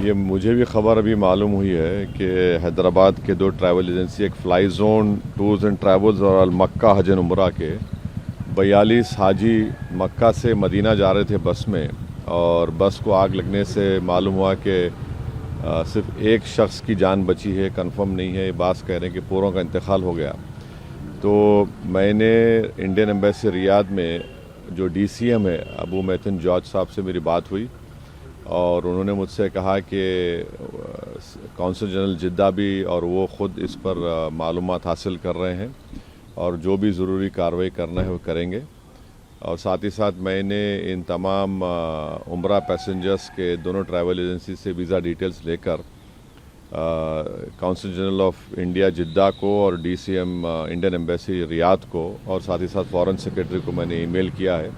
ये मुझे भी खबर अभी मालूम हुई है कि हैदराबाद के दो ट्रैवल एजेंसी, एक fly zone tours and travels और मक्का हज एंड उम्रा के 42 हाजी मक्का से मदीना जा रहे थे बस में, और बस को आग लगने से मालूम हुआ कि सिर्फ एक शख्स की जान बची है। कंफर्म नहीं है, बास कह रहे हैं कि पूरों का इंतकाल हो गया। तो मैंने इंडियन एम्बेसी रियाद में जो DCM है अबू मैथन जॉर्ज साहब से मेरी बात हुई, और उन्होंने मुझसे कहा कि कौंसल जनरल जिद्दा भी और वो ख़ुद इस पर मालूमात हासिल कर रहे हैं और जो भी ज़रूरी कार्रवाई करना है वो करेंगे। और साथ ही साथ मैंने इन तमाम उम्रा पैसेंजर्स के दोनों ट्रैवल एजेंसी से वीज़ा डिटेल्स लेकर कौंसल जनरल ऑफ इंडिया जिद्दा को और DCM इंडियन एम्बेसी रियाद को और साथ ही साथ फॉरेन सेक्रेटरी को मैंने ईमेल किया है।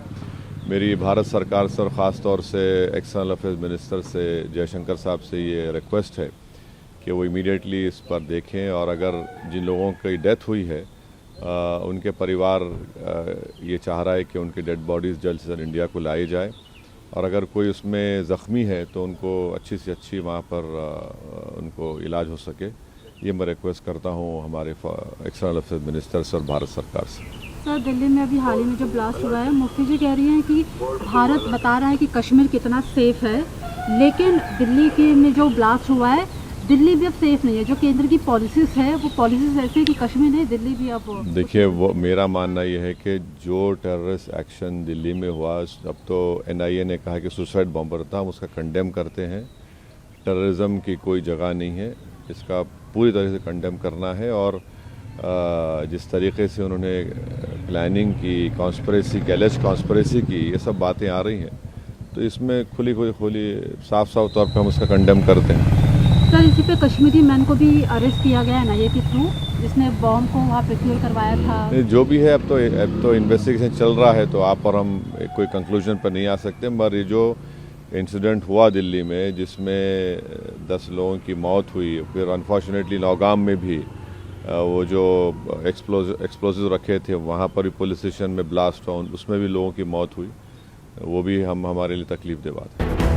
मेरी भारत सरकार से और ख़ास तौर से एक्सटर्नल अफेयर्स मिनिस्टर से जयशंकर साहब से ये रिक्वेस्ट है कि वो इमीडिएटली इस पर देखें, और अगर जिन लोगों की डेथ हुई है उनके परिवार ये चाह रहा है कि उनकी डेड बॉडीज़ जल्द से जल्द इंडिया को लाई जाए, और अगर कोई उसमें ज़ख्मी है तो उनको अच्छी से अच्छी वहाँ पर उनको इलाज हो सके। ये मैं रिक्वेस्ट करता हूँ हमारे एक्सटर्नल अफेयर्स मिनिस्टर से और भारत सरकार से। सर, दिल्ली में अभी हाल ही में जो ब्लास्ट हुआ है, मुफ्ती जी कह रही हैं कि भारत बता रहा है कि कश्मीर कितना सेफ़ है, लेकिन दिल्ली के में जो ब्लास्ट हुआ है दिल्ली भी अब सेफ़ नहीं है। जो केंद्र की पॉलिसीज़ है वो पॉलिसीज़ ऐसे है कि कश्मीर नहीं, दिल्ली भी अब देखिए, वो मेरा मानना ये है कि जो टेररिस्ट एक्शन दिल्ली में हुआ, अब तो NIA ने कहा कि सुसाइड बॉम्बर था, हम उसका कंडेम करते हैं। टेररिज्म की कोई जगह नहीं है, इसका पूरी तरह से कंडेम करना है। और जिस तरीके से उन्होंने प्लानिंग की, कॉन्स्पिरेसी की, एलिज कॉन्स्पिरेसी की, ये सब बातें आ रही हैं, तो इसमें खुली साफ तौर पर हम उसका कंडेम करते हैं। सर, इसी पे कश्मीरी मैन को भी अरेस्ट किया गया है NIA के थ्रू, जिसने बॉम्ब को वहाँ प्रोक्योर करवाया था। जो भी है, अब तो इन्वेस्टिगेशन चल रहा है, तो आप और हम कोई कंक्लूजन पर नहीं आ सकते। मगर ये जो इंसिडेंट हुआ दिल्ली में जिसमें 10 लोगों की मौत हुई, फिर अनफॉर्चुनेटली नौगाम में भी वो जो एक्सप्लोजिव रखे थे वहाँ पर भी पुलिस स्टेशन में ब्लास्ट हुआ, उसमें भी लोगों की मौत हुई। वो भी हमारे लिए तकलीफ दे बात है।